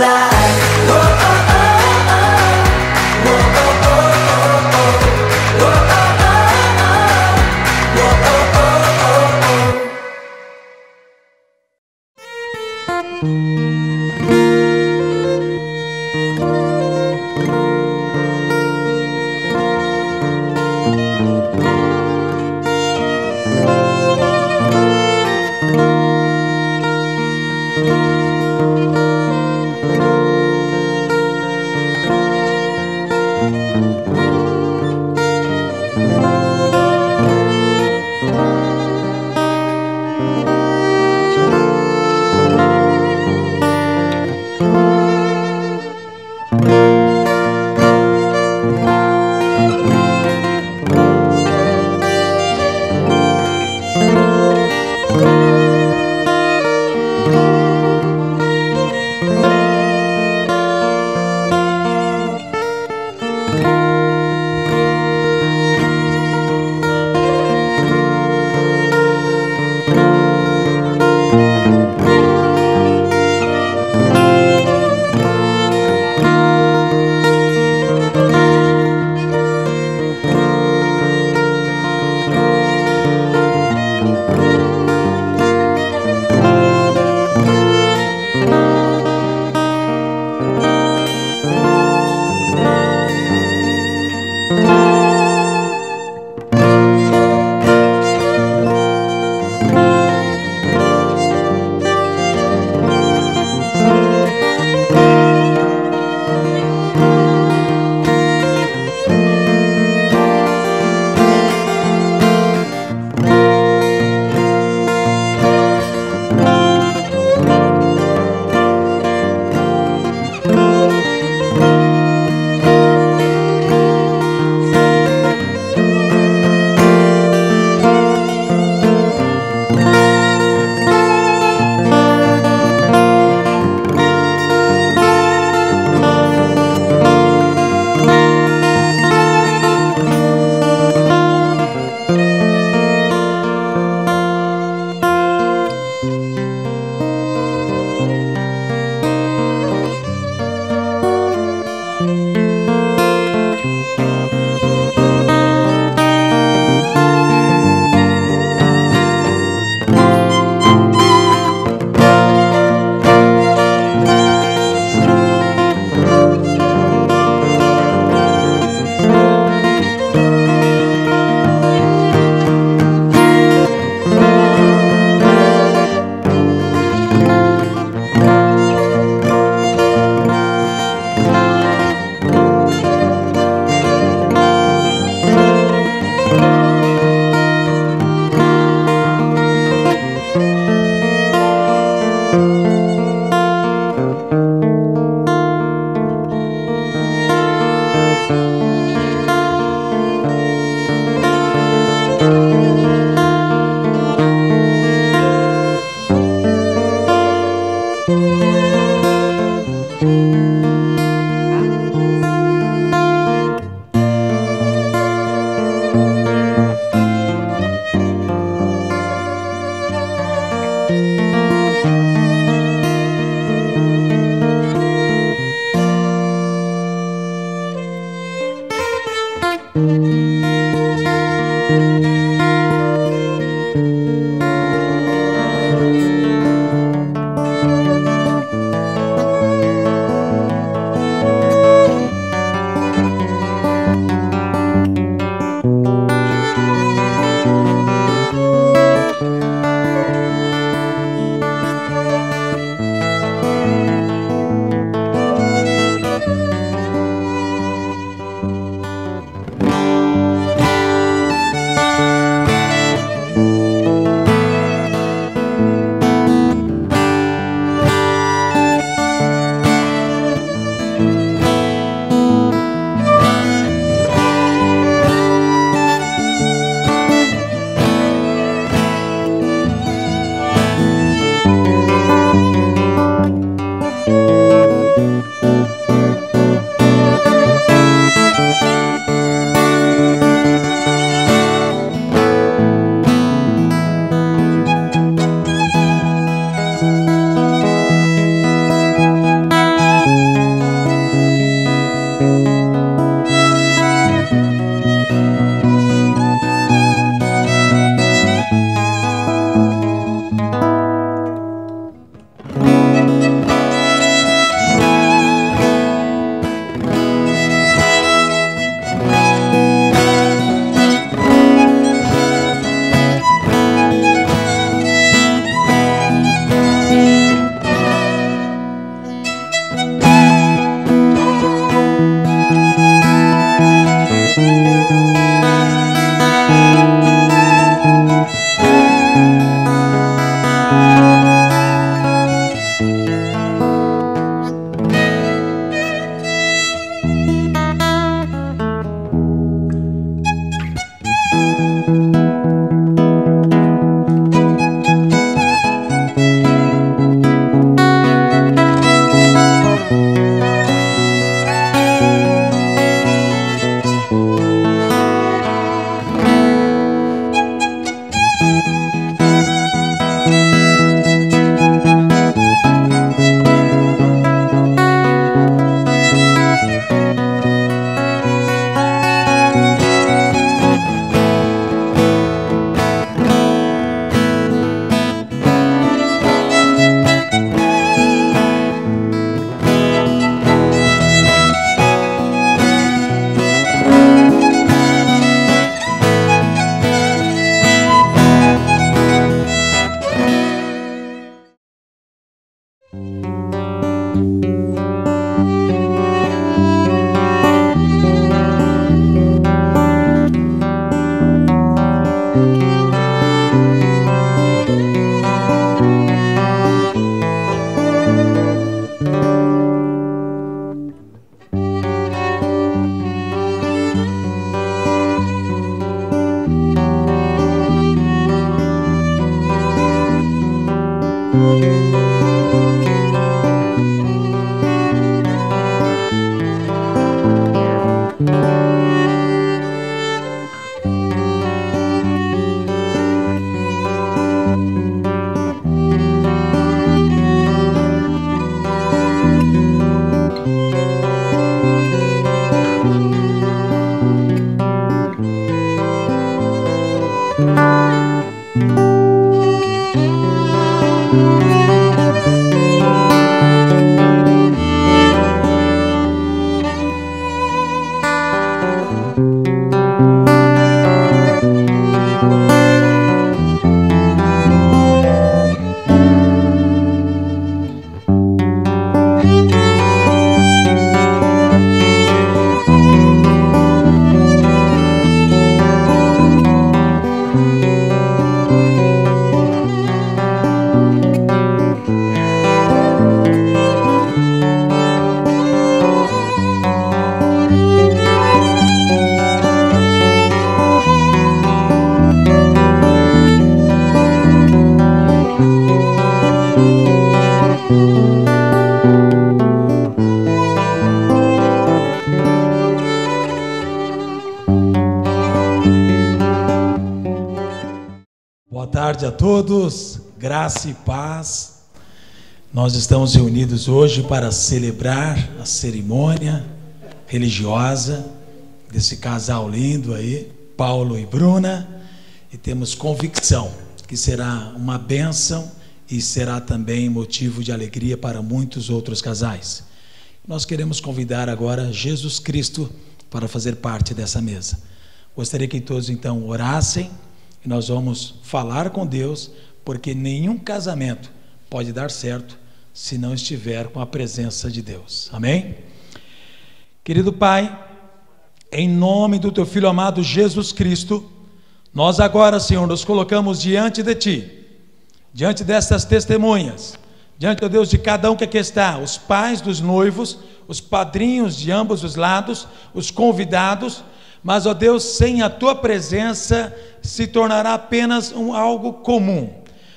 like. Whoa, oh, oh, oh. Whoa, oh, oh, oh, oh. Whoa, oh, oh, oh. Whoa, oh, oh, oh, oh. Boa tarde a todos, graça e paz. Nós estamos reunidos hoje para celebrar a cerimônia religiosa desse casal lindo aí, Paulo e Bruna, e temos convicção que será uma bênção e será também motivo de alegria para muitos outros casais. Nós queremos convidar agora Jesus Cristo para fazer parte dessa mesa. Gostaria que todos então orassem. E nós vamos falar com Deus, porque nenhum casamento pode dar certo se não estiver com a presença de Deus. Amém? Querido Pai, em nome do Teu Filho amado Jesus Cristo, nós agora, Senhor, nos colocamos diante de Ti, diante destas testemunhas, diante, ó Deus, de cada um que aqui está, os pais dos noivos, os padrinhos de ambos os lados, os convidados. Mas, ó Deus, sem a Tua presença se tornará apenas algo comum.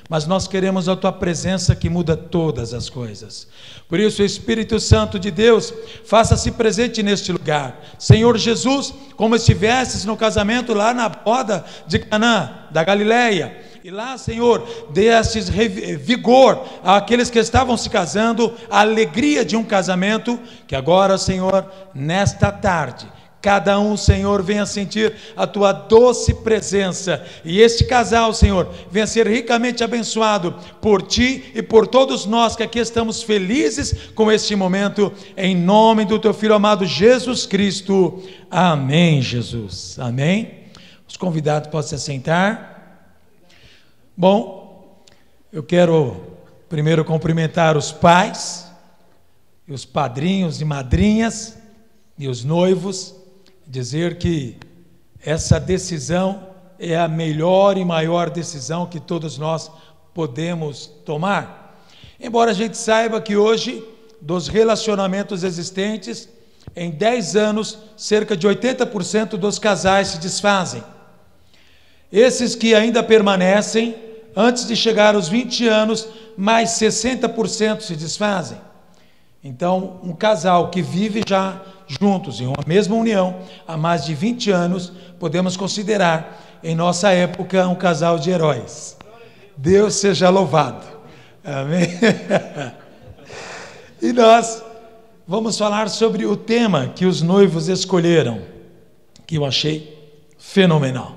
Mas nós queremos a Tua presença que muda todas as coisas. Por isso, o Espírito Santo de Deus, faça-se presente neste lugar. Senhor Jesus, como estivesses no casamento lá na boda de Canaã, da Galileia, e lá, Senhor, destes vigor àqueles que estavam se casando, a alegria de um casamento, que agora, Senhor, nesta tarde, cada um, Senhor, venha sentir a Tua doce presença, e este casal, Senhor, venha ser ricamente abençoado por Ti e por todos nós que aqui estamos felizes com este momento, em nome do Teu Filho amado Jesus Cristo. Amém, Jesus. Amém. Os convidados podem se assentar. Bom, eu quero primeiro cumprimentar os pais, e os padrinhos e madrinhas, e os noivos, dizer que essa decisão é a melhor e maior decisão que todos nós podemos tomar. Embora a gente saiba que hoje, dos relacionamentos existentes, em 10 anos, cerca de 80% dos casais se desfazem. Esses que ainda permanecem, antes de chegar aos 20 anos, mais 60% se desfazem. Então, um casal que vive já juntos em uma mesma união há mais de 20 anos, podemos considerar em nossa época um casal de heróis. Deus seja louvado. Amém? E nós vamos falar sobre o tema que os noivos escolheram, que eu achei fenomenal.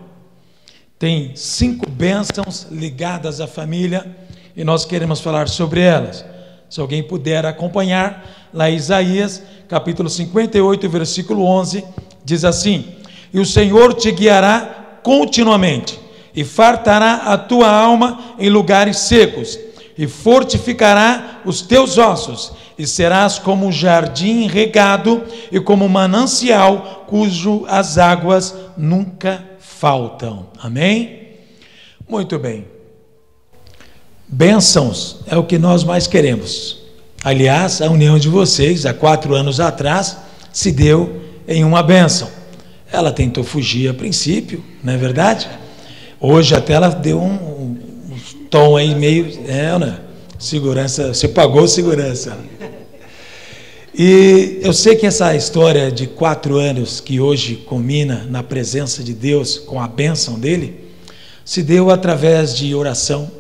Tem 5 bênçãos ligadas à família e nós queremos falar sobre elas. Se alguém puder acompanhar, lá em Isaías, capítulo 58, versículo 11, diz assim: e o Senhor te guiará continuamente, e fartará a tua alma em lugares secos, e fortificará os teus ossos, e serás como um jardim regado, e como um manancial, cujo as águas nunca faltam. Amém? Muito bem. Bênçãos é o que nós mais queremos. Aliás, a união de vocês, há 4 anos atrás, se deu em uma bênção. Ela tentou fugir a princípio, não é verdade? Hoje até ela deu um tom aí meio... né? Segurança, você pagou segurança. E eu sei que essa história de 4 anos, que hoje culmina na presença de Deus, com a bênção dele, se deu através de oração,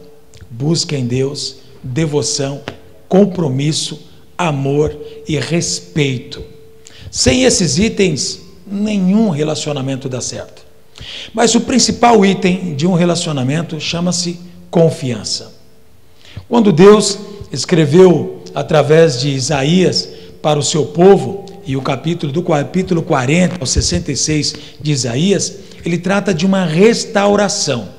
busca em Deus, devoção, compromisso, amor e respeito. Sem esses itens, nenhum relacionamento dá certo. Mas o principal item de um relacionamento chama-se confiança. Quando Deus escreveu através de Isaías para o seu povo, e o do capítulo 40 ao 66 de Isaías, ele trata de uma restauração.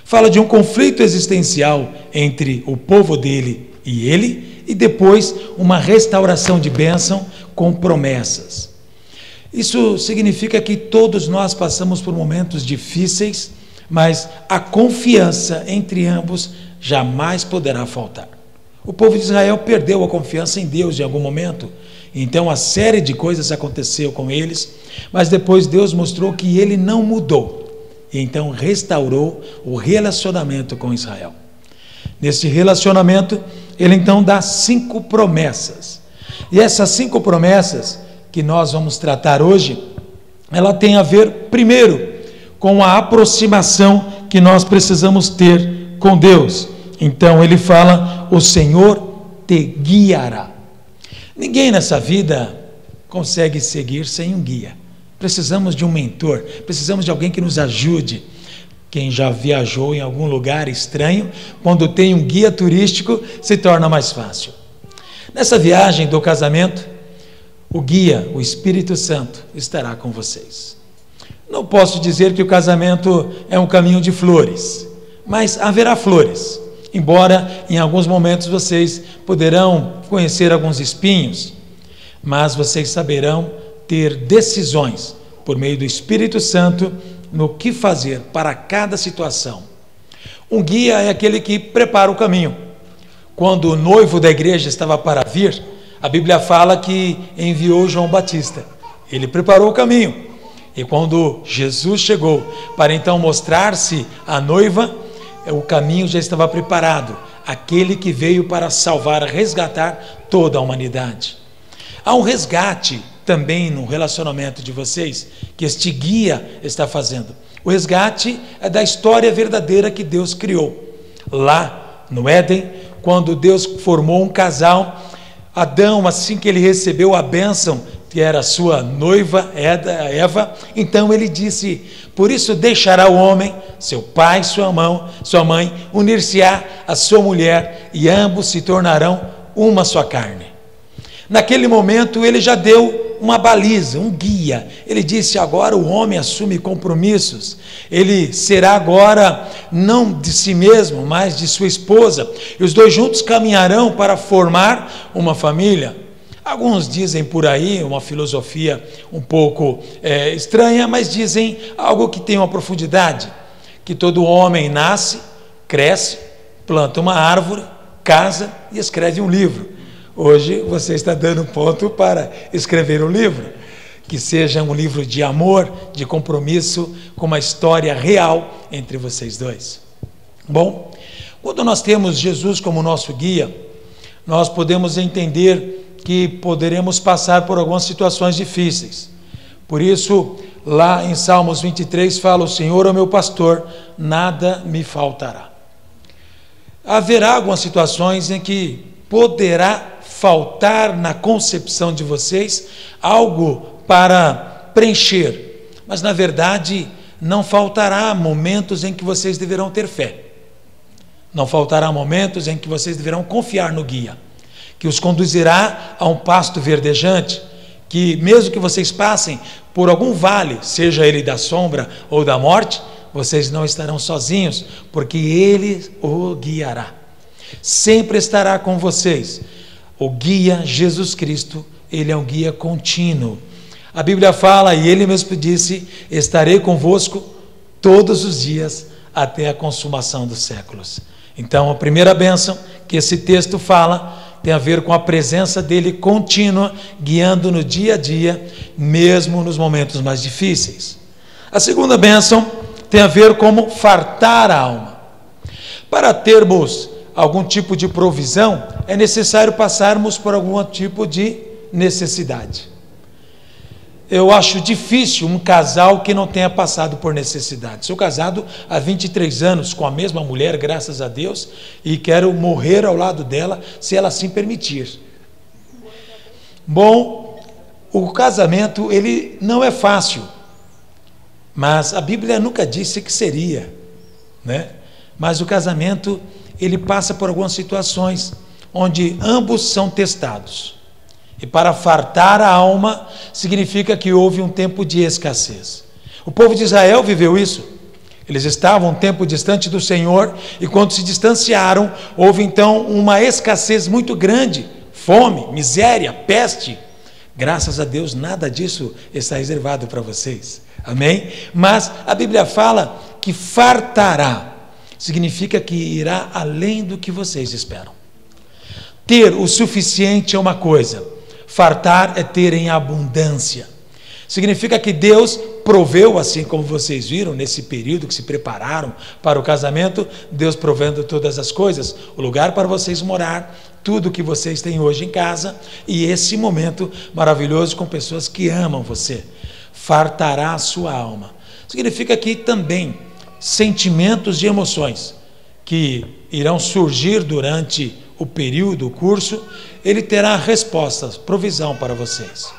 Fala de um conflito existencial entre o povo dele e ele, e depois uma restauração de bênção com promessas. Isso significa que todos nós passamos por momentos difíceis, mas a confiança entre ambos jamais poderá faltar. O povo de Israel perdeu a confiança em Deus em algum momento, então uma série de coisas aconteceu com eles, mas depois Deus mostrou que ele não mudou, e então restaurou o relacionamento com Israel. Nesse relacionamento, ele então dá 5 promessas, e essas 5 promessas que nós vamos tratar hoje, ela tem a ver, primeiro, com a aproximação que nós precisamos ter com Deus. Então ele fala: o Senhor te guiará. Ninguém nessa vida consegue seguir sem um guia. Precisamos de um mentor, precisamos de alguém que nos ajude. Quem já viajou em algum lugar estranho, quando tem um guia turístico, se torna mais fácil. Nessa viagem do casamento, o guia, o Espírito Santo, estará com vocês. Não posso dizer que o casamento é um caminho de flores, mas haverá flores. Embora em alguns momentos vocês poderão conhecer alguns espinhos, mas vocês saberão ter decisões por meio do Espírito Santo no que fazer para cada situação. Um guia é aquele que prepara o caminho. Quando o noivo da igreja estava para vir, a Bíblia fala que enviou João Batista. Ele preparou o caminho. E quando Jesus chegou para então mostrar-se à noiva, o caminho já estava preparado, aquele que veio para salvar, resgatar toda a humanidade. Há um resgate também no relacionamento de vocês, que este guia está fazendo. O resgate é da história verdadeira que Deus criou. Lá no Éden, quando Deus formou um casal, Adão, assim que ele recebeu a bênção, que era a sua noiva, Eva, então ele disse: por isso deixará o homem, seu pai, sua mãe, unir-se-á a sua mulher, e ambos se tornarão uma só carne. Naquele momento ele já deu uma baliza, um guia. Ele disse: agora o homem assume compromissos. Ele será agora não de si mesmo, mas de sua esposa, e os dois juntos caminharão para formar uma família. Alguns dizem por aí, uma filosofia um pouco estranha, mas dizem algo que tem uma profundidade, que todo homem nasce, cresce, planta uma árvore, casa e escreve um livro. Hoje você está dando ponto para escrever um livro, que seja um livro de amor, de compromisso, com uma história real entre vocês dois. Bom, quando nós temos Jesus como nosso guia, nós podemos entender que poderemos passar por algumas situações difíceis. Por isso, lá em Salmos 23 fala: o Senhor é o meu pastor, nada me faltará. Haverá algumas situações em que poderá faltar na concepção de vocês algo para preencher, mas na verdade não faltará momentos em que vocês deverão ter fé. Não faltará momentos em que vocês deverão confiar no guia, que os conduzirá a um pasto verdejante, que mesmo que vocês passem por algum vale, seja ele da sombra ou da morte, vocês não estarão sozinhos, porque ele o guiará. Sempre estará com vocês. O guia Jesus Cristo, ele é um guia contínuo. A Bíblia fala, e ele mesmo disse: estarei convosco todos os dias até a consumação dos séculos. Então, a primeira bênção que esse texto fala tem a ver com a presença dele contínua, guiando no dia a dia, mesmo nos momentos mais difíceis. A segunda bênção tem a ver com fartar a alma. Para termos algum tipo de provisão, é necessário passarmos por algum tipo de necessidade. Eu acho difícil um casal que não tenha passado por necessidade. Sou casado há 23 anos com a mesma mulher, graças a Deus, e quero morrer ao lado dela, se ela assim permitir. Bom, o casamento, ele não é fácil, mas a Bíblia nunca disse que seria, né? Mas o casamento, ele passa por algumas situações onde ambos são testados. E para fartar a alma, significa que houve um tempo de escassez. O povo de Israel viveu isso. Eles estavam um tempo distante do Senhor, e quando se distanciaram, houve então uma escassez muito grande, fome, miséria, peste. Graças a Deus, nada disso está reservado para vocês. Amém? Mas a Bíblia fala que fartará, significa que irá além do que vocês esperam. Ter o suficiente é uma coisa, fartar é ter em abundância. Significa que Deus proveu, assim como vocês viram, nesse período que se prepararam para o casamento, Deus provendo todas as coisas, o lugar para vocês morar, tudo que vocês têm hoje em casa, e esse momento maravilhoso com pessoas que amam você. Fartará a sua alma. Significa que também sentimentos e emoções que irão surgir durante o período, o curso, ele terá respostas, provisão para vocês.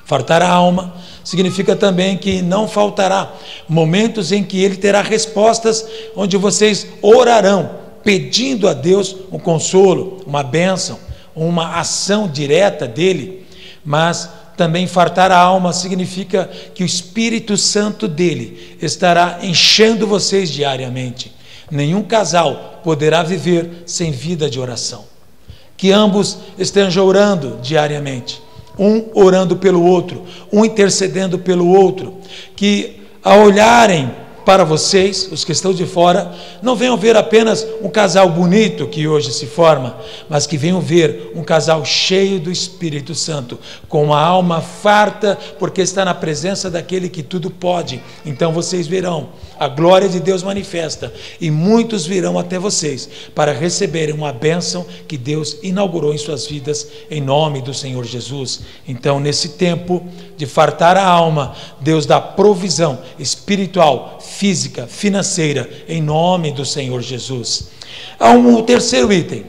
Fartar a alma significa também que não faltará momentos em que ele terá respostas, onde vocês orarão, pedindo a Deus um consolo, uma bênção, uma ação direta dele. Mas também fartar a alma significa que o Espírito Santo dele estará enchendo vocês diariamente. Nenhum casal poderá viver sem vida de oração. Que ambos estejam orando diariamente, um orando pelo outro, um intercedendo pelo outro, que ao olharem para vocês, os que estão de fora, não venham ver apenas um casal bonito que hoje se forma, mas que venham ver um casal cheio do Espírito Santo, com uma alma farta, porque está na presença daquele que tudo pode. Então vocês verão a glória de Deus manifesta, e muitos virão até vocês para receberem uma bênção que Deus inaugurou em suas vidas, em nome do Senhor Jesus. Então, nesse tempo de fartar a alma, Deus dá provisão espiritual, física, financeira, em nome do Senhor Jesus. Há um terceiro item,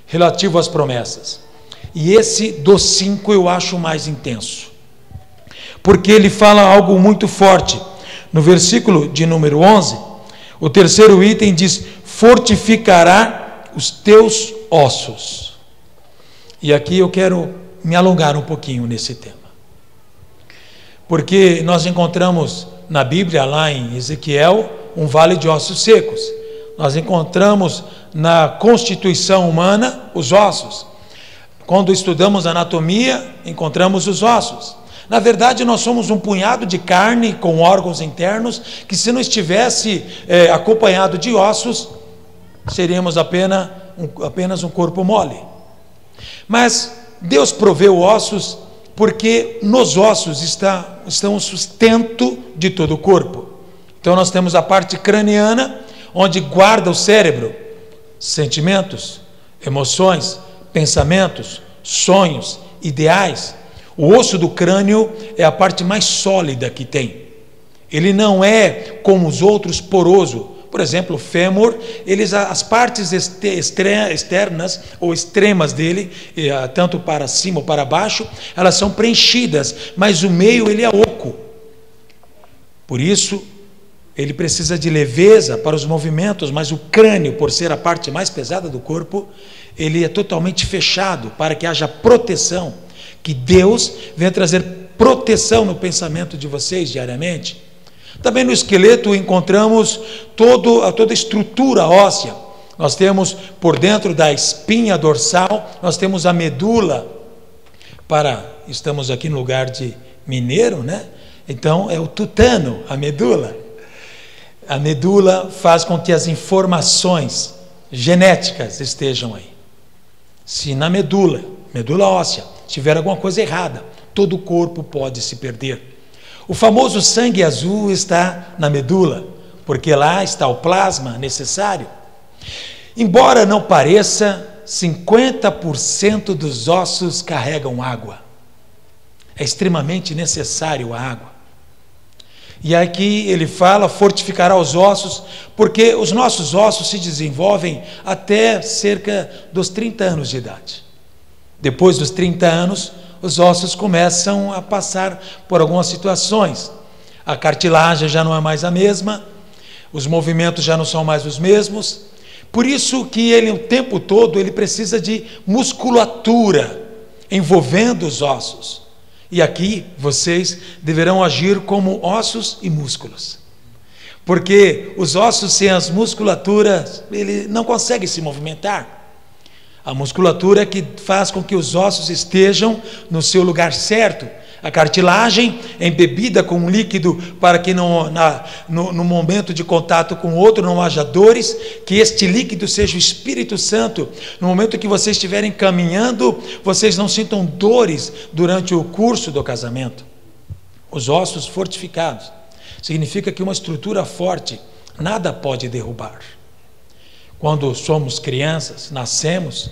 relativo às promessas, e esse dos 5 eu acho mais intenso, porque ele fala algo muito forte. No versículo de número 11, o terceiro item diz: fortificará os teus ossos. E aqui eu quero me alongar um pouquinho nesse tema, porque nós encontramos na Bíblia, lá em Ezequiel, um vale de ossos secos. Nós encontramos na constituição humana os ossos. Quando estudamos anatomia, encontramos os ossos. Na verdade, nós somos um punhado de carne com órgãos internos, que se não estivesse acompanhado de ossos, seríamos apenas um corpo mole. Mas Deus proveu ossos, porque nos ossos estão o sustento de todo o corpo. Então nós temos a parte craniana, onde guarda o cérebro, sentimentos, emoções, pensamentos, sonhos, ideais. O osso do crânio é a parte mais sólida que tem. Ele não é como os outros poroso. Por exemplo, o fêmur, as partes externas ou extremas dele, tanto para cima ou para baixo, elas são preenchidas, mas o meio ele é oco. Por isso, ele precisa de leveza para os movimentos, mas o crânio, por ser a parte mais pesada do corpo, ele é totalmente fechado para que haja proteção. Que Deus venha trazer proteção no pensamento de vocês diariamente. Também no esqueleto encontramos toda a estrutura óssea. Nós temos por dentro da espinha dorsal, nós temos a medula, estamos aqui no lugar de mineiro, né? Então é o tutano, a medula. A medula faz com que as informações genéticas estejam aí. Se na medula óssea, tiver alguma coisa errada, todo o corpo pode se perder. O famoso sangue azul está na medula, porque lá está o plasma necessário. Embora não pareça, 50% dos ossos carregam água. É extremamente necessário a água. E aqui ele fala, fortificará os ossos, porque os nossos ossos se desenvolvem até cerca dos 30 anos de idade. Depois dos 30 anos, os ossos começam a passar por algumas situações. A cartilagem já não é mais a mesma, os movimentos já não são mais os mesmos. Por isso que ele, o tempo todo, ele precisa de musculatura envolvendo os ossos. E aqui vocês deverão agir como ossos e músculos. Porque os ossos sem as musculaturas, ele não consegue se movimentar. A musculatura é que faz com que os ossos estejam no seu lugar certo. A cartilagem é embebida com um líquido para que no momento de contato com o outro não haja dores, que este líquido seja o Espírito Santo. No momento que vocês estiverem caminhando, vocês não sintam dores durante o curso do casamento. Os ossos fortificados significa que uma estrutura forte nada pode derrubar. Quando somos crianças, nascemos,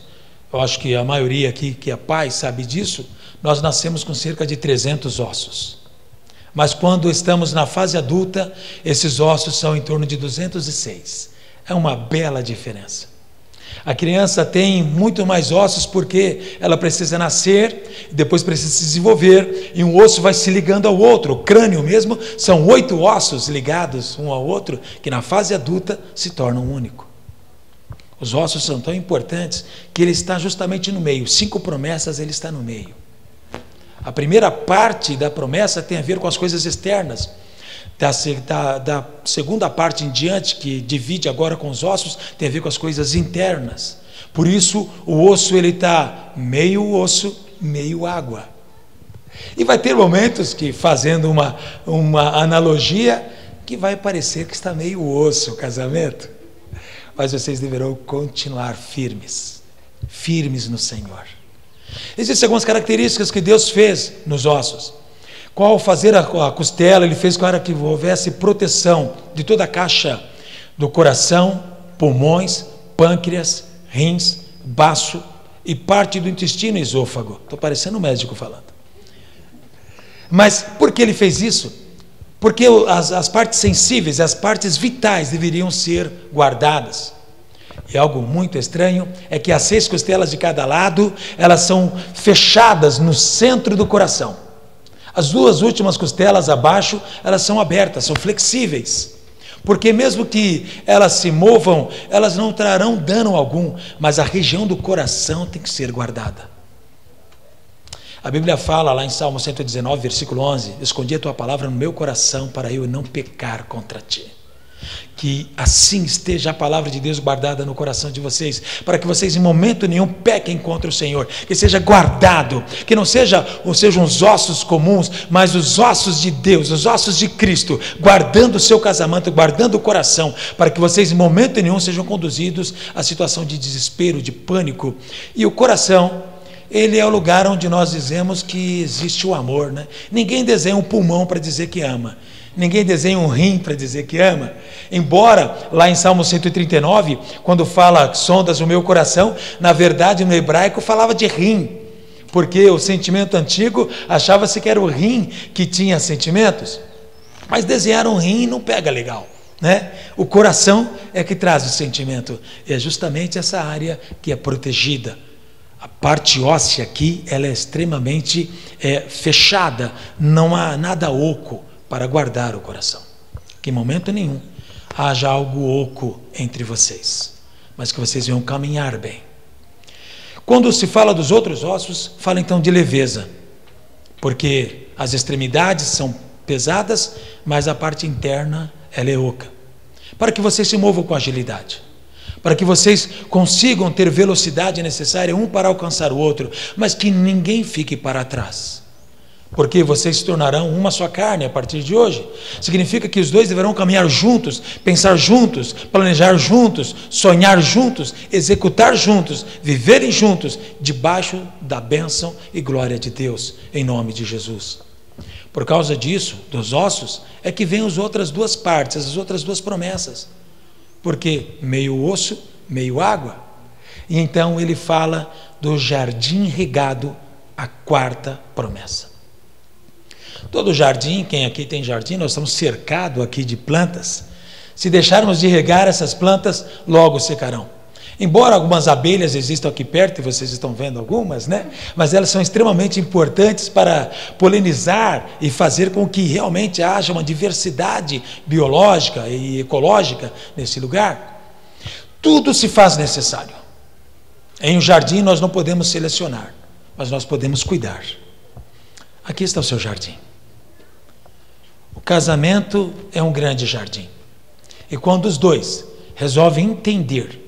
eu acho que a maioria aqui que é pai sabe disso, nós nascemos com cerca de 300 ossos. Mas quando estamos na fase adulta, esses ossos são em torno de 206. É uma bela diferença. A criança tem muito mais ossos porque ela precisa nascer, depois precisa se desenvolver, e um osso vai se ligando ao outro. O crânio mesmo, são 8 ossos ligados um ao outro, que na fase adulta se tornam um único. Os ossos são tão importantes que ele está justamente no meio. 5 promessas ele está no meio. A primeira parte da promessa tem a ver com as coisas externas. Da segunda parte em diante, que divide agora com os ossos, tem a ver com as coisas internas. Por isso, o osso ele está meio osso, meio água. E vai ter momentos que, fazendo uma analogia, que vai parecer que está meio osso o casamento. Mas vocês deverão continuar firmes no Senhor. Existem algumas características que Deus fez nos ossos. Ao fazer a costela, ele fez para que houvesse proteção de toda a caixa do coração, pulmões, pâncreas, rins, baço e parte do intestino e esôfago. Estou parecendo um médico falando. Mas por que ele fez isso? Porque as partes sensíveis, as partes vitais deveriam ser guardadas. E algo muito estranho é que as 6 costelas de cada lado, elas são fechadas no centro do coração. As 2 últimas costelas abaixo, elas são abertas, são flexíveis. Porque mesmo que elas se movam, elas não trarão dano algum, mas a região do coração tem que ser guardada. A Bíblia fala lá em Salmo 119, versículo 11, escondi a tua palavra no meu coração para eu não pecar contra ti. Que assim esteja a palavra de Deus guardada no coração de vocês, para que vocês em momento nenhum pequem contra o Senhor, que seja guardado, que não sejam os ossos comuns, mas os ossos de Deus, os ossos de Cristo, guardando o seu casamento, guardando o coração, para que vocês em momento nenhum sejam conduzidos à situação de desespero, de pânico. E o coração, ele é o lugar onde nós dizemos que existe o amor, né? Ninguém desenha um pulmão para dizer que ama. Ninguém desenha um rim para dizer que ama. Embora lá em Salmo 139, quando fala sondas o meu coração, na verdade no hebraico falava de rim, porque o sentimento antigo achava-se que era o rim que tinha sentimentos. Mas desenhar um rim não pega legal, né? O coração é que traz o sentimento. E é justamente essa área que é protegida. A parte óssea aqui, ela é extremamente fechada, não há nada oco para guardar o coração. Que em momento nenhum haja algo oco entre vocês, mas que vocês venham caminhar bem. Quando se fala dos outros ossos, fala então de leveza, porque as extremidades são pesadas, mas a parte interna ela é oca, para que vocês se movam com agilidade, para que vocês consigam ter velocidade necessária um para alcançar o outro, mas que ninguém fique para trás. Porque vocês se tornarão uma só carne a partir de hoje. Significa que os dois deverão caminhar juntos, pensar juntos, planejar juntos, sonhar juntos, executar juntos, viverem juntos, debaixo da bênção e glória de Deus, em nome de Jesus. Por causa disso, dos ossos, é que vem as outras 2 partes, as outras 2 promessas. Porque meio osso, meio água. E então ele fala do jardim regado, a quarta promessa. Todo jardim, quem aqui tem jardim, nós estamos cercados aqui de plantas. Se deixarmos de regar essas plantas, logo secarão. Embora algumas abelhas existam aqui perto, e vocês estão vendo algumas, né? Mas elas são extremamente importantes para polinizar e fazer com que realmente haja uma diversidade biológica e ecológica nesse lugar. Tudo se faz necessário. Em um jardim nós não podemos selecionar, mas nós podemos cuidar. Aqui está o seu jardim. O casamento é um grande jardim. E quando os dois resolvem entender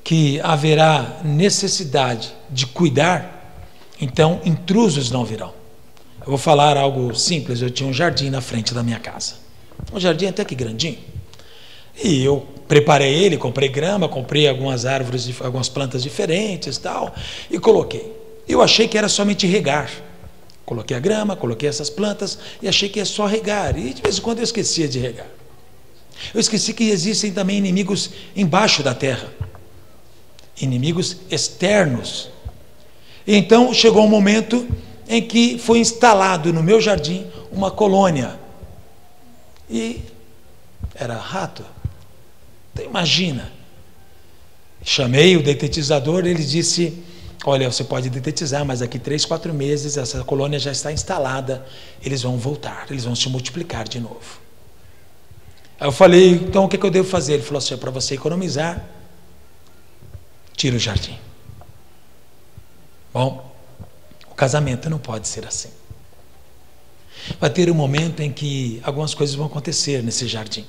que haverá necessidade de cuidar, então intrusos não virão. Eu vou falar algo simples. Eu tinha um jardim na frente da minha casa, um jardim até que grandinho, e eu preparei ele, comprei grama, comprei algumas árvores, algumas plantas diferentes tal, e coloquei. Eu achei que era somente regar. Coloquei a grama, coloquei essas plantas e achei que é só regar, e de vez em quando eu esquecia de regar. Eu esqueci que existem também inimigos embaixo da terra, inimigos externos. E então chegou um momento em que foi instalado no meu jardim uma colônia, e era rato. Então imagina. Chamei o detetizador, ele disse: olha, você pode detetizar, mas daqui 3, 4 meses essa colônia já está instalada, eles vão voltar, eles vão se multiplicar de novo. Aí eu falei: então o que eu devo fazer? Ele falou assim: para você economizar, tira o jardim. Bom, o casamento não pode ser assim. Vai ter um momento em que algumas coisas vão acontecer nesse jardim.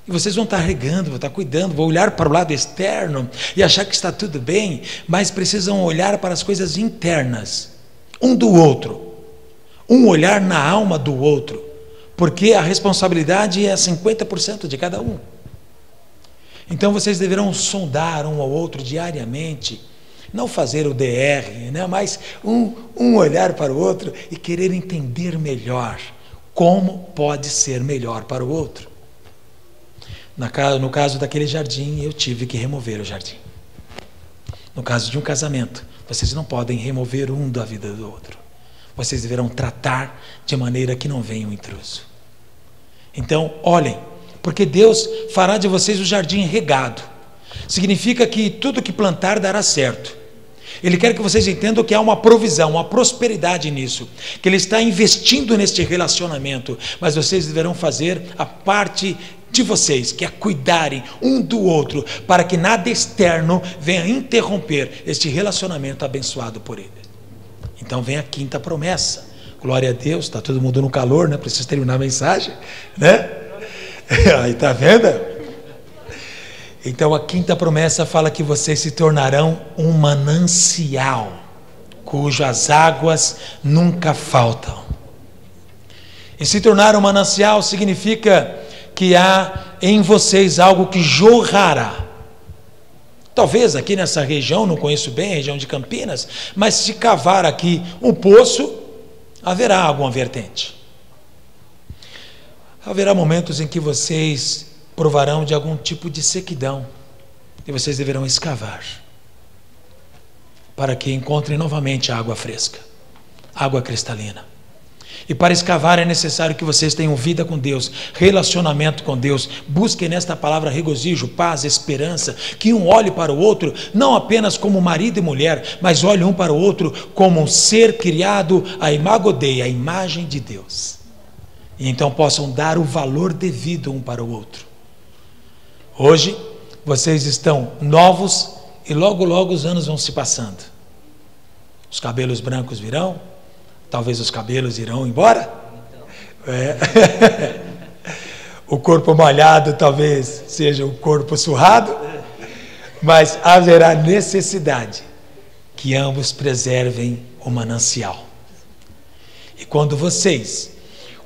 E vocês vão estar regando, vão estar cuidando, vão olhar para o lado externo e achar que está tudo bem, mas precisam olhar para as coisas internas, um do outro, um olhar na alma do outro, porque a responsabilidade é 50% de cada um. Então vocês deverão sondar um ao outro diariamente, não fazer o DR, né? Mas um olhar para o outro e querer entender melhor como pode ser melhor para o outro. No caso daquele jardim, eu tive que remover o jardim. No caso de um casamento, vocês não podem remover um da vida do outro. Vocês deverão tratar de maneira que não venha um intruso. Então, olhem, porque Deus fará de vocês o jardim regado. Significa que tudo que plantar dará certo. Ele quer que vocês entendam que há uma provisão, uma prosperidade nisso, que Ele está investindo neste relacionamento, mas vocês deverão fazer a parte de vocês, que é cuidarem um do outro, para que nada externo venha interromper este relacionamento abençoado por Ele. Então vem a quinta promessa. Glória a Deus, está todo mundo no calor, né? Preciso terminar a mensagem, né? Aí está vendo? Então a quinta promessa fala que vocês se tornarão um manancial, cujas águas nunca faltam. E se tornar um manancial significa que há em vocês algo que jorrará. Talvez aqui nessa região, não conheço bem a região de Campinas, mas se cavar aqui um poço, haverá alguma vertente. Haverá momentos em que vocês provarão de algum tipo de sequidão, e vocês deverão escavar, para que encontrem novamente água fresca, água cristalina. E para escavar é necessário que vocês tenham vida com Deus, relacionamento com Deus. Busquem nesta palavra regozijo, paz, esperança, que um olhe para o outro, não apenas como marido e mulher, mas olhe um para o outro como um ser criado à imago Dei, a imagem de Deus. E então possam dar o valor devido um para o outro. Hoje, vocês estão novos e logo logo os anos vão se passando. Os cabelos brancos virão, talvez os cabelos irão embora. O corpo malhado talvez seja o corpo surrado, mas haverá necessidade que ambos preservem o manancial. E quando vocês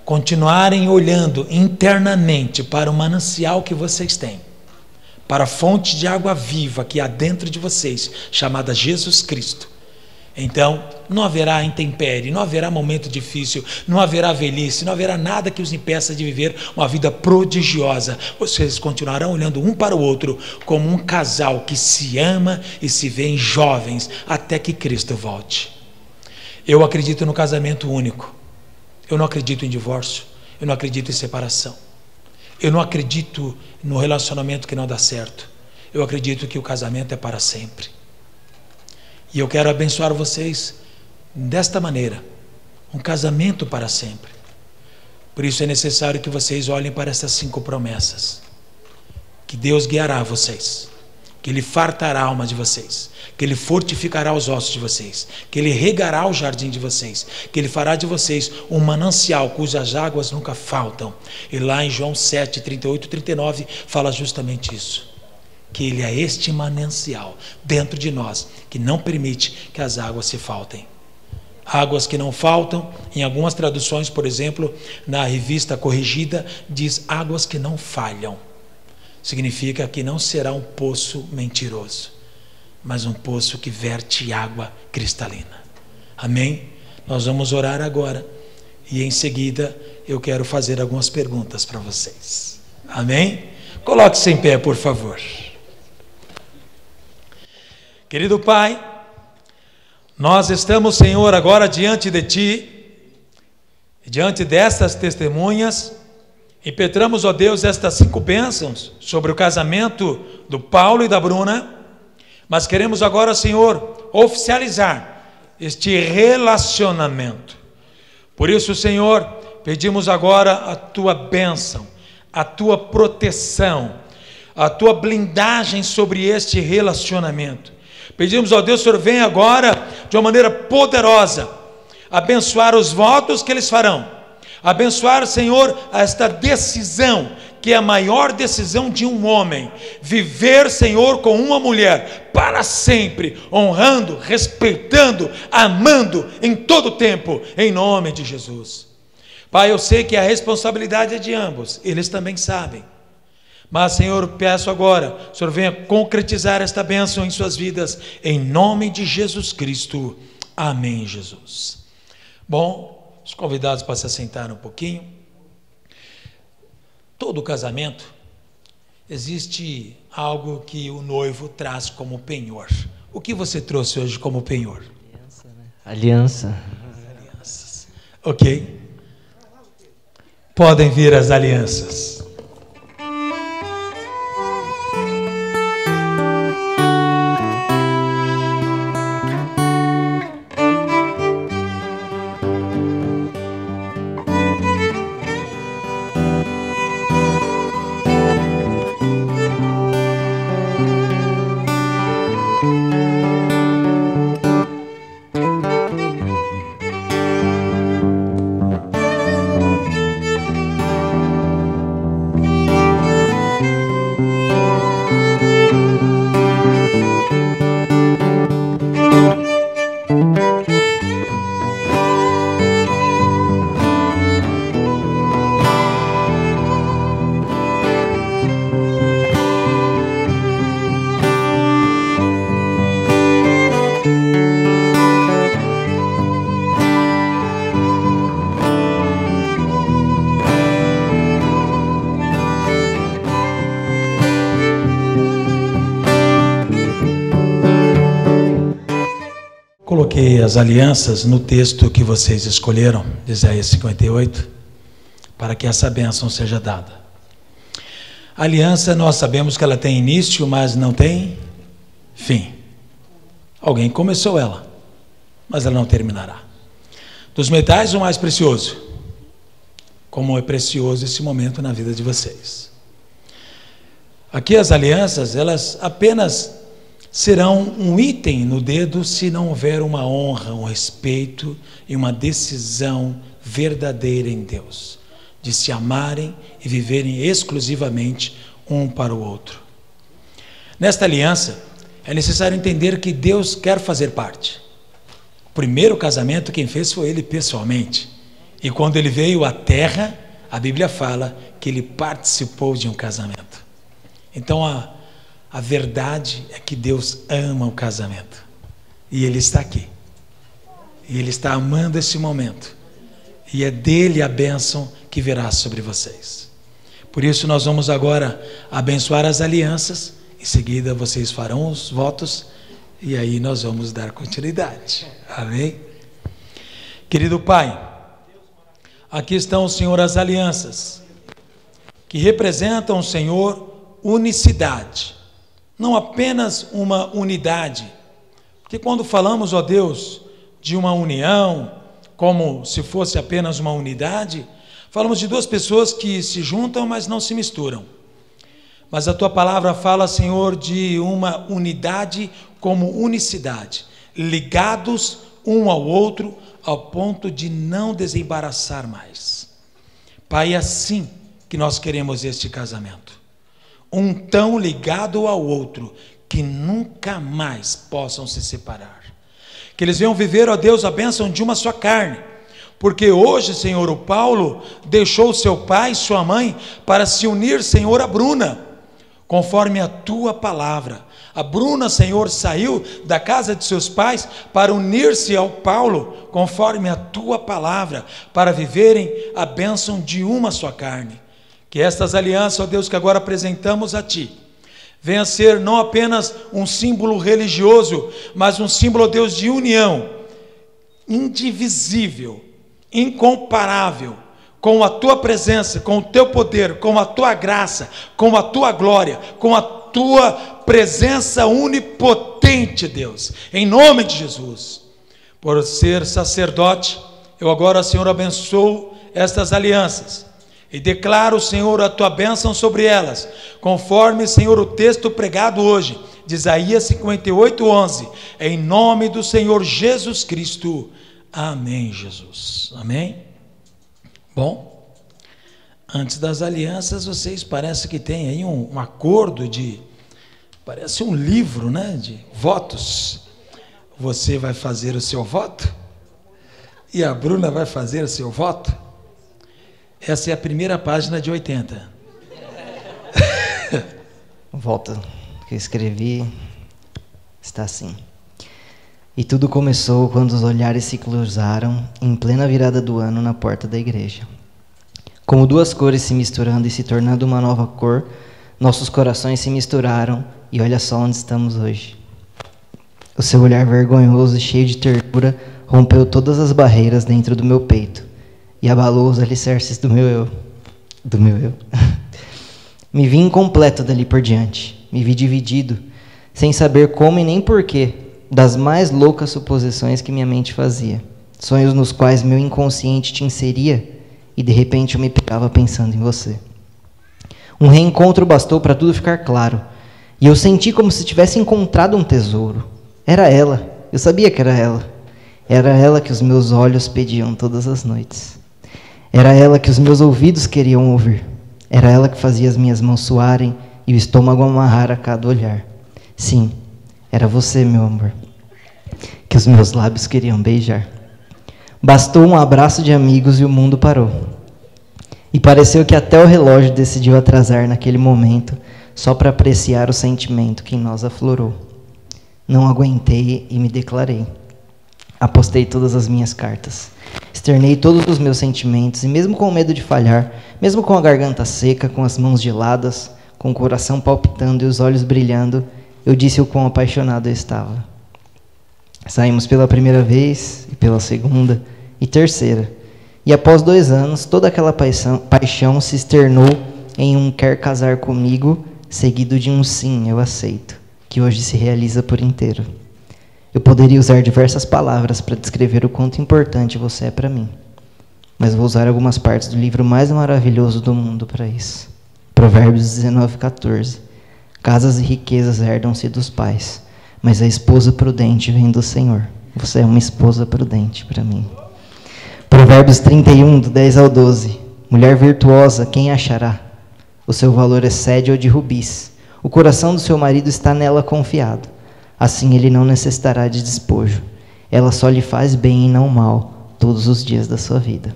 continuarem olhando internamente para o manancial que vocês têm, para a fonte de água viva que há dentro de vocês, chamada Jesus Cristo, Então, não haverá intempérie, não haverá momento difícil, não haverá velhice, não haverá nada que os impeça de viver uma vida prodigiosa. Vocês continuarão olhando um para o outro como um casal que se ama e se vê jovens até que Cristo volte. Eu acredito no casamento único. Eu não acredito em divórcio. Eu não acredito em separação. Eu não acredito no relacionamento que não dá certo. Eu acredito que o casamento é para sempre. E eu quero abençoar vocês desta maneira, um casamento para sempre. Por isso é necessário que vocês olhem para essas 5 promessas, que Deus guiará vocês, que Ele fartará a alma de vocês, que Ele fortificará os ossos de vocês, que Ele regará o jardim de vocês, que Ele fará de vocês um manancial cujas águas nunca faltam. E lá em João 7, 38 e 39 fala justamente isso, que Ele é este manancial dentro de nós, que não permite que as águas se faltem. Águas que não faltam, em algumas traduções, por exemplo, na Revista Corrigida, diz águas que não falham. Significa que não será um poço mentiroso, mas um poço que verte água cristalina. Amém? Nós vamos orar agora e em seguida eu quero fazer algumas perguntas para vocês. Amém? Coloque-se em pé, por favor. Querido Pai, nós estamos, Senhor, agora diante de Ti, diante destas testemunhas, impetramos, ó Deus, estas 5 bênçãos sobre o casamento do Paulo e da Bruna, mas queremos agora, Senhor, oficializar este relacionamento. Por isso, Senhor, pedimos agora a Tua bênção, a Tua proteção, a Tua blindagem sobre este relacionamento. Pedimos, ó Deus, o Senhor venha agora de uma maneira poderosa abençoar os votos que eles farão, abençoar, Senhor, esta decisão, que é a maior decisão de um homem, viver, Senhor, com uma mulher para sempre, honrando, respeitando, amando em todo o tempo, em nome de Jesus. Pai, eu sei que a responsabilidade é de ambos, eles também sabem. Mas, Senhor, peço agora, o Senhor venha concretizar esta bênção em suas vidas, em nome de Jesus Cristo. Amém, Jesus. Bom, os convidados para se assentar um pouquinho. Todo casamento, existe algo que o noivo traz como penhor. O que você trouxe hoje como penhor? Aliança, né? Aliança. Alianças. Ok. Podem vir as alianças. Coloquei as alianças no texto que vocês escolheram, de Isaías 58, para que essa bênção seja dada. A aliança, nós sabemos que ela tem início, mas não tem fim. Alguém começou ela, mas ela não terminará. Dos metais, o mais precioso. Como é precioso esse momento na vida de vocês. Aqui as alianças, elas apenas serão um item no dedo se não houver uma honra, um respeito e uma decisão verdadeira em Deus, de se amarem e viverem exclusivamente um para o outro. Nesta aliança, é necessário entender que Deus quer fazer parte. O primeiro casamento quem fez foi Ele pessoalmente. E quando Ele veio à terra, a Bíblia fala que Ele participou de um casamento. Então a verdade é que Deus ama o casamento. E Ele está aqui. E Ele está amando esse momento. E é dele a bênção que virá sobre vocês. Por isso nós vamos agora abençoar as alianças. Em seguida vocês farão os votos. E aí nós vamos dar continuidade. Amém? Querido Pai, aqui estão, Senhor, as alianças, que representam, Senhor, unicidade. Não apenas uma unidade. Porque quando falamos, ó Deus, de uma união, como se fosse apenas uma unidade, falamos de duas pessoas que se juntam, mas não se misturam. Mas a Tua palavra fala, Senhor, de uma unidade como unicidade, ligados um ao outro, ao ponto de não desembaraçar mais. Pai, é assim que nós queremos este casamento. Um tão ligado ao outro, que nunca mais possam se separar. Que eles venham viver, ó Deus, a bênção de uma só carne. Porque hoje, Senhor, o Paulo deixou seu pai e sua mãe para se unir, Senhor, a Bruna, conforme a Tua palavra. A Bruna, Senhor, saiu da casa de seus pais para unir-se ao Paulo, conforme a Tua palavra, para viverem a bênção de uma só carne. Que estas alianças, ó Deus, que agora apresentamos a Ti, venha ser não apenas um símbolo religioso, mas um símbolo, ó Deus, de união, indivisível, incomparável, com a Tua presença, com o Teu poder, com a Tua graça, com a Tua glória, com a Tua presença onipotente, Deus, em nome de Jesus. Por ser sacerdote, eu agora, Senhor, abençoo estas alianças e declaro, Senhor, a Tua bênção sobre elas, conforme, Senhor, o texto pregado hoje, de Isaías 58:11, em nome do Senhor Jesus Cristo. Amém, Jesus. Amém? Bom, antes das alianças, vocês parece que tem aí um acordo parece um livro, né, de votos. Você vai fazer o seu voto e a Bruna vai fazer o seu voto. Essa é a primeira página de 80. Volta que eu escrevi está assim. E tudo começou quando os olhares se cruzaram em plena virada do ano na porta da igreja. Como duas cores se misturando e se tornando uma nova cor, nossos corações se misturaram e olha só onde estamos hoje. O seu olhar vergonhoso e cheio de ternura rompeu todas as barreiras dentro do meu peito e abalou os alicerces do meu eu. Me vi incompleto dali por diante, me vi dividido, sem saber como e nem porquê, das mais loucas suposições que minha mente fazia, sonhos nos quais meu inconsciente te inseria, e de repente eu me pegava pensando em você. Um reencontro bastou para tudo ficar claro, e eu senti como se tivesse encontrado um tesouro. Era ela, eu sabia que era ela. Era ela que os meus olhos pediam todas as noites. Era ela que os meus ouvidos queriam ouvir. Era ela que fazia as minhas mãos suarem e o estômago amarrar a cada olhar. Sim, era você, meu amor, que os meus lábios queriam beijar. Bastou um abraço de amigos e o mundo parou. E pareceu que até o relógio decidiu atrasar naquele momento, só para apreciar o sentimento que em nós aflorou. Não aguentei e me declarei. Apostei todas as minhas cartas. Externei todos os meus sentimentos, e mesmo com medo de falhar, mesmo com a garganta seca, com as mãos geladas, com o coração palpitando e os olhos brilhando, eu disse o quão apaixonado eu estava. Saímos pela primeira vez, e pela segunda, e terceira. E após 2 anos, toda aquela paixão se externou em um quer casar comigo, seguido de um sim, eu aceito, que hoje se realiza por inteiro. Eu poderia usar diversas palavras para descrever o quanto importante você é para mim, mas vou usar algumas partes do livro mais maravilhoso do mundo para isso. Provérbios 19:14. Casas e riquezas herdam-se dos pais, mas a esposa prudente vem do Senhor. Você é uma esposa prudente para mim. Provérbios 31, do 10 ao 12. Mulher virtuosa, quem achará? O seu valor excede ao de rubis. O coração do seu marido está nela confiado. Assim ele não necessitará de despojo. Ela só lhe faz bem e não mal todos os dias da sua vida.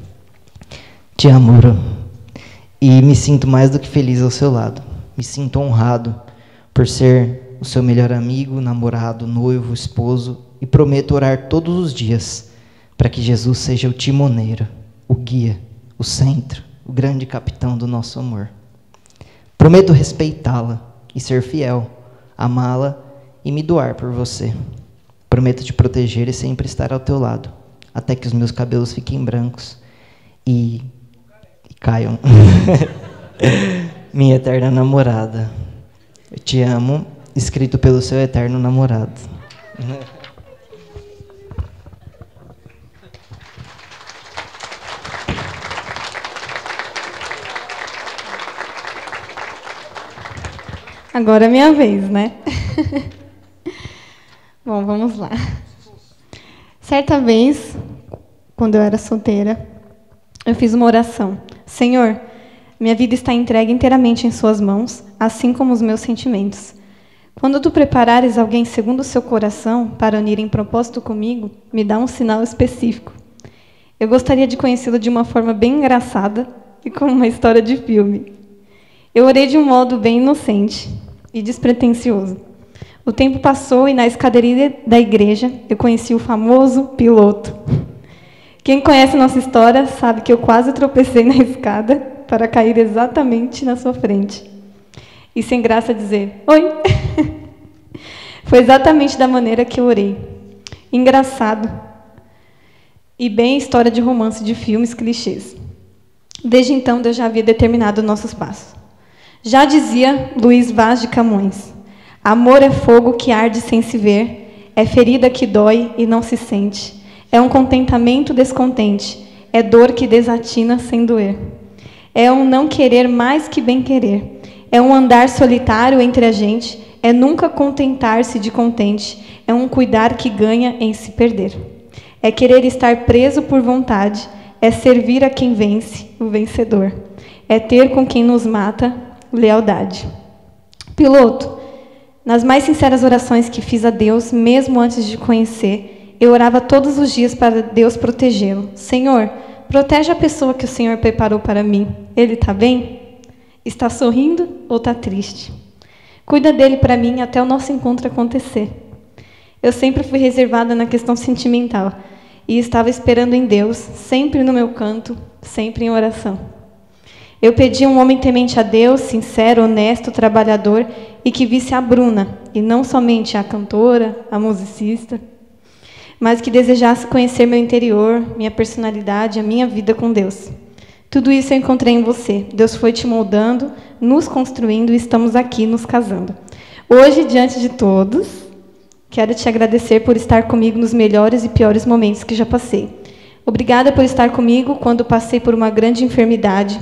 Te amo, e me sinto mais do que feliz ao seu lado. Me sinto honrado por ser o seu melhor amigo, namorado, noivo, esposo, e prometo orar todos os dias para que Jesus seja o timoneiro, o guia, o centro, o grande capitão do nosso amor. Prometo respeitá-la e ser fiel, amá-la e me doar por você. Prometo te proteger e sempre estar ao teu lado, até que os meus cabelos fiquem brancos e caiam. Minha eterna namorada. Eu te amo, escrito pelo seu eterno namorado. Agora é minha vez, né? Bom, vamos lá. Certa vez, quando eu era solteira, eu fiz uma oração. Senhor, minha vida está entregue inteiramente em suas mãos, assim como os meus sentimentos. Quando tu preparares alguém segundo o seu coração para unir em propósito comigo, me dá um sinal específico. Eu gostaria de conhecê-lo de uma forma bem engraçada e como uma história de filme. Eu orei de um modo bem inocente e despretensioso. O tempo passou e na escadaria da igreja eu conheci o famoso piloto. Quem conhece nossa história sabe que eu quase tropecei na escada para cair exatamente na sua frente. E sem graça dizer, oi! Foi exatamente da maneira que eu orei. Engraçado. E bem história de romance de filmes clichês. Desde então, Deus já havia determinado nossos passos. Já dizia Luís Vaz de Camões, amor é fogo que arde sem se ver, é ferida que dói e não se sente, é um contentamento descontente, é dor que desatina sem doer. É um não querer mais que bem querer, é um andar solitário entre a gente, é nunca contentar-se de contente, é um cuidar que ganha em se perder. É querer estar preso por vontade, é servir a quem vence, o vencedor. É ter com quem nos mata, lealdade. Piloto, nas mais sinceras orações que fiz a Deus, mesmo antes de conhecer, eu orava todos os dias para Deus protegê-lo. Senhor, protege a pessoa que o Senhor preparou para mim. Ele está bem? Está sorrindo ou está triste? Cuida dele para mim até o nosso encontro acontecer. Eu sempre fui reservada na questão sentimental e estava esperando em Deus, sempre no meu canto, sempre em oração. Eu pedi um homem temente a Deus, sincero, honesto, trabalhador, e que visse a Bruna, e não somente a cantora, a musicista, mas que desejasse conhecer meu interior, minha personalidade, a minha vida com Deus. Tudo isso eu encontrei em você. Deus foi te moldando, nos construindo, e estamos aqui nos casando. Hoje, diante de todos, quero te agradecer por estar comigo nos melhores e piores momentos que já passei. Obrigada por estar comigo quando passei por uma grande enfermidade.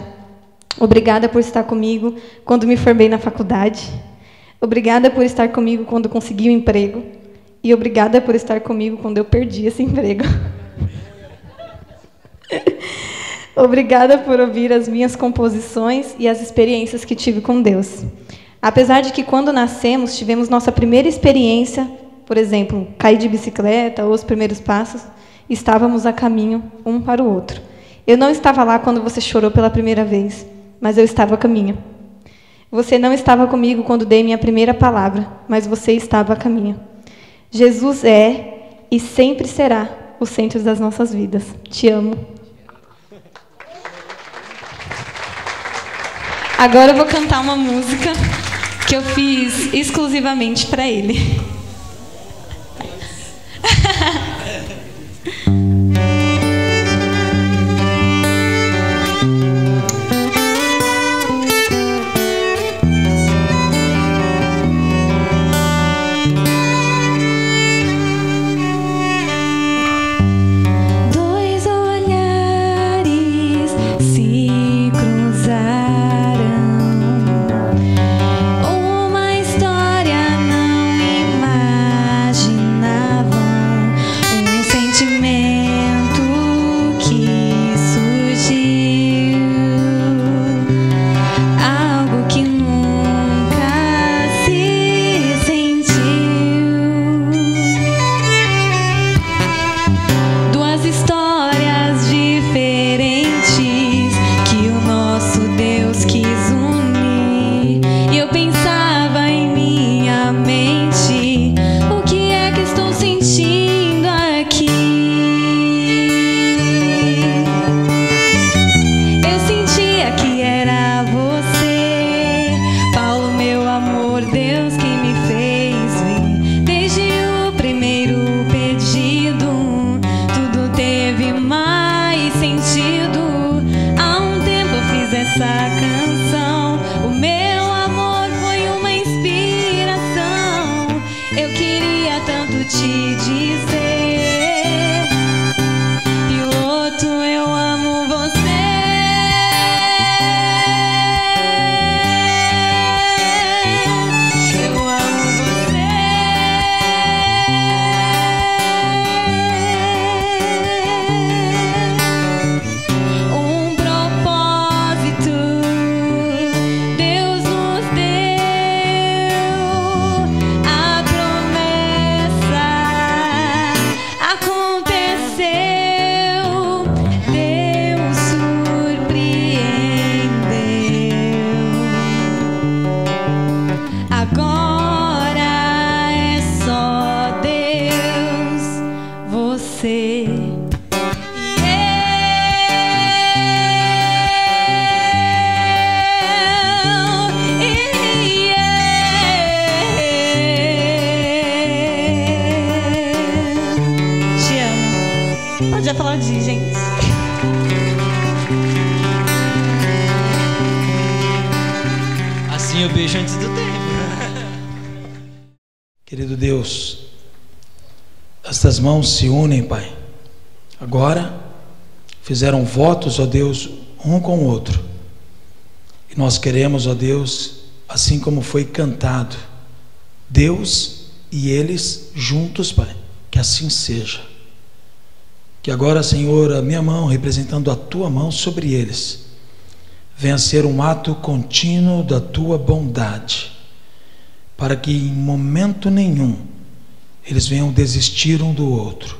Obrigada por estar comigo quando me formei na faculdade. Obrigada por estar comigo quando consegui um emprego. E obrigada por estar comigo quando eu perdi esse emprego. Obrigada por ouvir as minhas composições e as experiências que tive com Deus. Apesar de que, quando nascemos, tivemos nossa primeira experiência, por exemplo, cair de bicicleta ou os primeiros passos, estávamos a caminho um para o outro. Eu não estava lá quando você chorou pela primeira vez, mas eu estava a caminho. Você não estava comigo quando dei minha primeira palavra, mas você estava a caminho. Jesus é e sempre será o centro das nossas vidas. Te amo. Agora eu vou cantar uma música que eu fiz exclusivamente para ele. Uma história não imagina. te dizer, piloto, eu amo você. Eu amo você. Um propósito Deus nos deu, a promessa aconteceu, Deus surpreendeu. Agora é só Deus, você e eu. Te amo. Pode aplaudir, gente. Assim eu beijo antes do tempo. Querido Deus, estas mãos se unem, Pai. Agora fizeram votos, ó Deus, um com o outro. E nós queremos, ó Deus, assim como foi cantado, Deus e eles juntos, Pai, que assim seja. Que agora, Senhor, a minha mão, representando a tua mão sobre eles, venha a ser um ato contínuo da tua bondade, para que em momento nenhum eles venham desistir um do outro,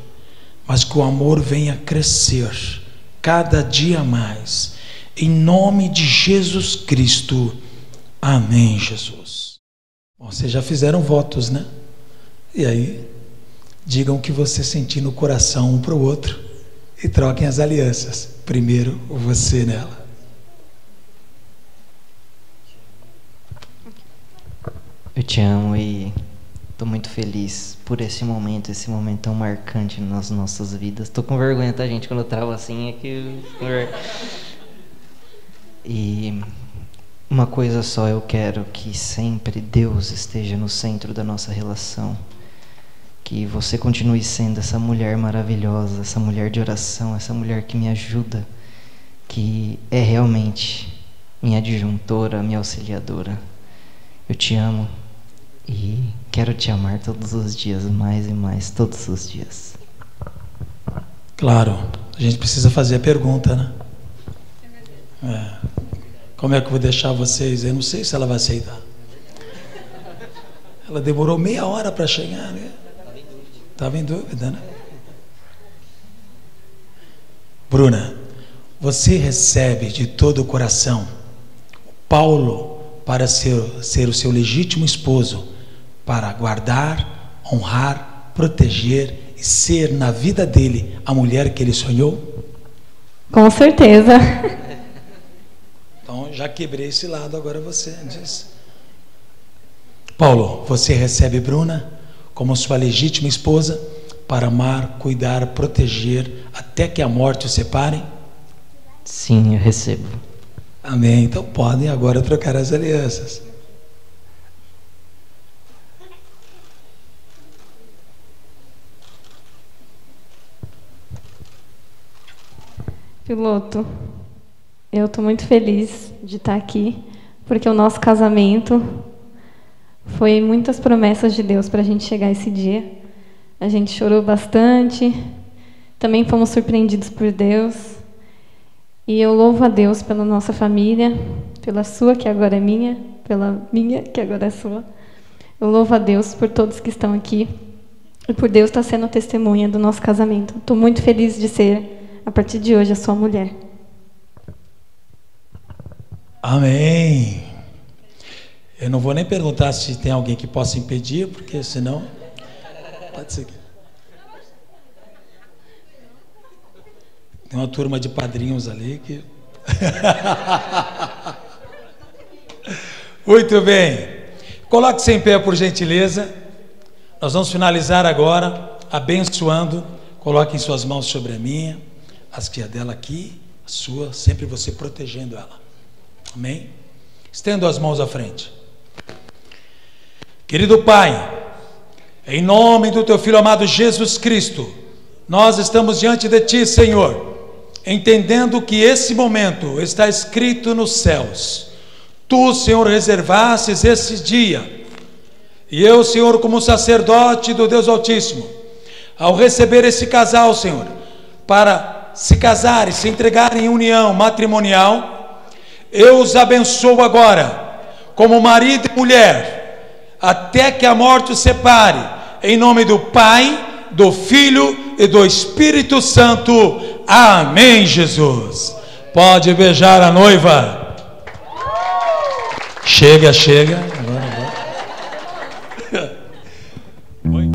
mas que o amor venha crescer cada dia mais, em nome de Jesus Cristo. Amém, Jesus. Bom, vocês já fizeram votos, né? E aí, digam o que você sentir no coração um para o outro e troquem as alianças. Primeiro, você nela. Eu te amo e estou muito feliz por esse momento tão marcante nas nossas vidas. Estou com vergonha, tá, gente? Quando eu travo assim é que... E uma coisa só eu quero, que sempre Deus esteja no centro da nossa relação. Que você continue sendo essa mulher maravilhosa, essa mulher de oração, essa mulher que me ajuda, que é realmente minha adjuntora, minha auxiliadora. Eu te amo e quero te amar todos os dias, mais e mais, todos os dias. Claro, a gente precisa fazer a pergunta, né? Como é que eu vou deixar vocês? Eu não sei se ela vai aceitar. Ela demorou meia hora para chegar, né? Estava em dúvida, né? Bruna, você recebe de todo o coração Paulo para ser o seu legítimo esposo, para guardar, honrar, proteger e ser na vida dele a mulher que ele sonhou? Com certeza. Então já quebrei esse lado, agora você diz. Paulo, você recebe Bruna como sua legítima esposa para amar, cuidar, proteger até que a morte os separe? Sim, eu recebo. Amém. Então podem agora trocar as alianças. Piloto, eu estou muito feliz de estar aqui, porque o nosso casamento foi muitas promessas de Deus para a gente chegar a esse dia. A gente chorou bastante, também fomos surpreendidos por Deus. E eu louvo a Deus pela nossa família, pela sua, que agora é minha, pela minha, que agora é sua. Eu louvo a Deus por todos que estão aqui e por Deus estar sendo testemunha do nosso casamento. Estou muito feliz de ser, a partir de hoje, a sua mulher. Amém. Eu não vou nem perguntar se tem alguém que possa impedir, porque senão... Pode ser. Tem uma turma de padrinhos ali que... Muito bem. Coloque-se em pé, por gentileza. Nós vamos finalizar agora abençoando. Coloque em suas mãos sobre a minha, as que é dela aqui, a sua, sempre você protegendo ela. Amém? Estendo as mãos à frente. Querido Pai, Em nome do teu Filho amado Jesus Cristo, nós estamos diante de ti, Senhor, entendendo que esse momento está escrito nos céus. Tu, Senhor, reservastes esse dia, e eu, Senhor, como sacerdote do Deus Altíssimo, ao receber esse casal, Senhor, para se casarem, se entregarem em união matrimonial, eu os abençoo agora, como marido e mulher, até que a morte os separe, em nome do Pai, do Filho e do Espírito Santo. Amém, Jesus. Pode beijar a noiva. Chega, chega. Agora. Oi.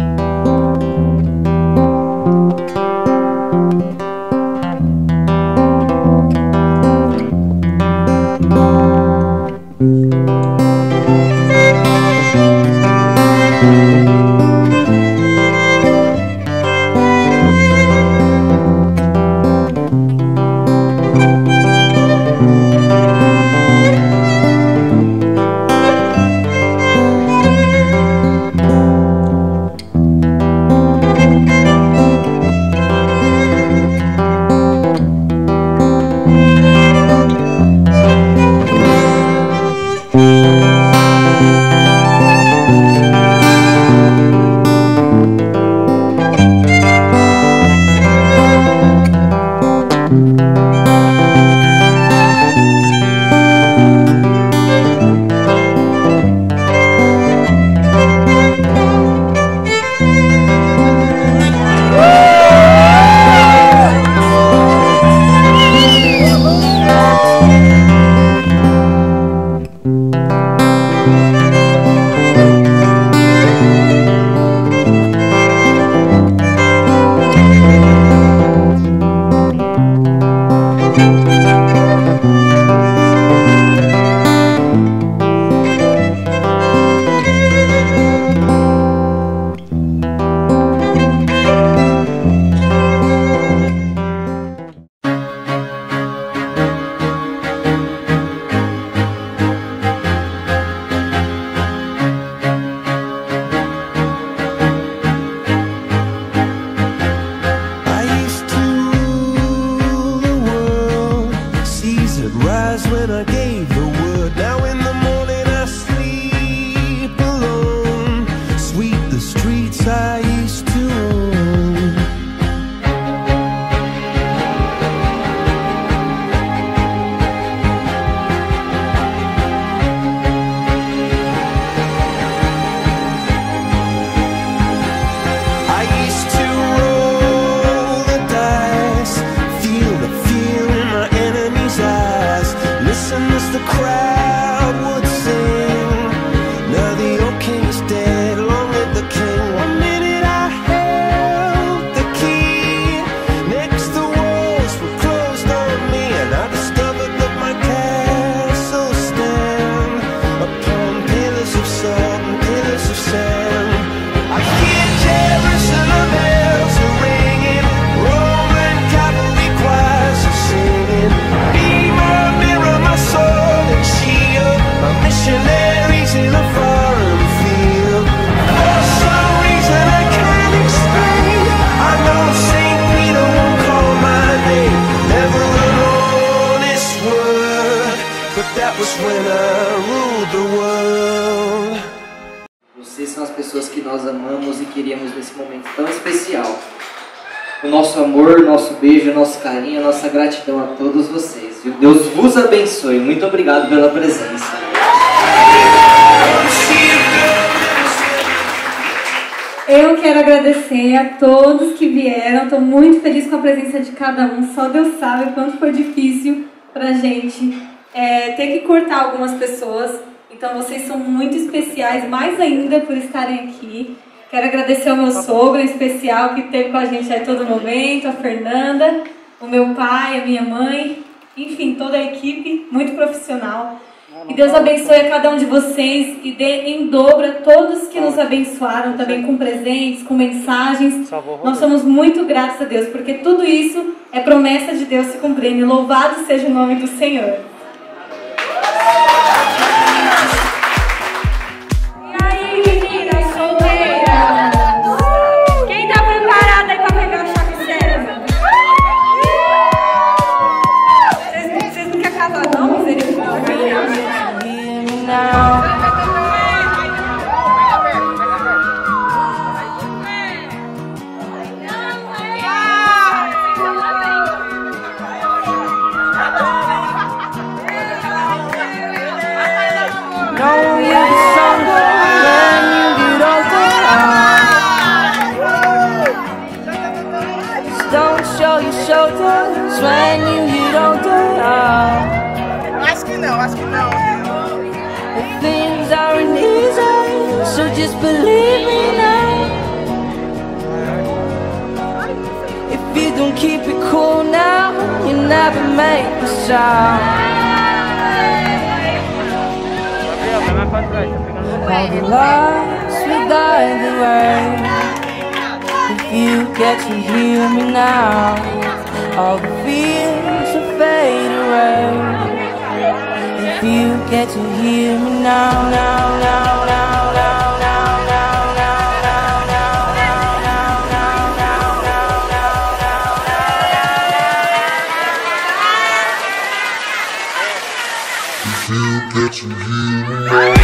Vocês são as pessoas que nós amamos e queríamos nesse momento tão especial. O nosso amor, nosso beijo, nosso carinho, nossa gratidão a todos vocês. E Deus vos abençoe. Muito obrigado pela presença. Eu quero agradecer a todos que vieram. Estou muito feliz com a presença de cada um. Só Deus sabe o quanto foi difícil pra gente ter que cortar algumas pessoas. Então vocês são muito especiais, mais ainda por estarem aqui. Quero agradecer ao meu sogro em especial, que esteve com a gente aí todo momento, a Fernanda, o meu pai, a minha mãe, enfim, toda a equipe, muito profissional. Que Deus abençoe a cada um de vocês e dê em dobro a todos que nos abençoaram, também com presentes, com mensagens. Nós somos muito gratos a Deus, porque tudo isso é promessa de Deus se cumprindo. E louvado seja o nome do Senhor. E aí, meninas solteiras? me now. Know you get stronger when you get older. Just don't show your shoulders when you get older. Acho que não. The things aren't easy, so just believe me now. If you don't keep it cool now, you never make a sound. All the lies will die the way. If you get to hear me now, all the fears will fade away. If you get to hear me now, now, now, now, now, now, now, now, now, now, now, now, now, now, now. If you get to hear me now.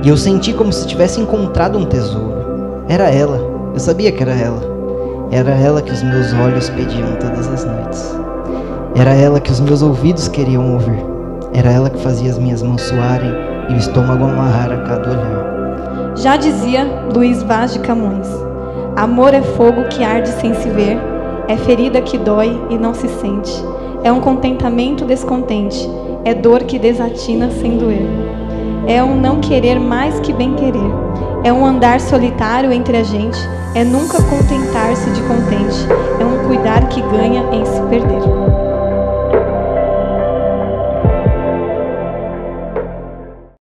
E eu senti como se tivesse encontrado um tesouro. Era ela, eu sabia que era ela. Era ela que os meus olhos pediam todas as noites. Era ela que os meus ouvidos queriam ouvir. Era ela que fazia as minhas mãos suarem e o estômago amarrar a cada olhar. Já dizia Luís Vaz de Camões: amor é fogo que arde sem se ver, é ferida que dói e não se sente, é um contentamento descontente, é dor que desatina sem doer. É um não querer mais que bem querer. É um andar solitário entre a gente. É nunca contentar-se de contente. É um cuidar que ganha em se perder.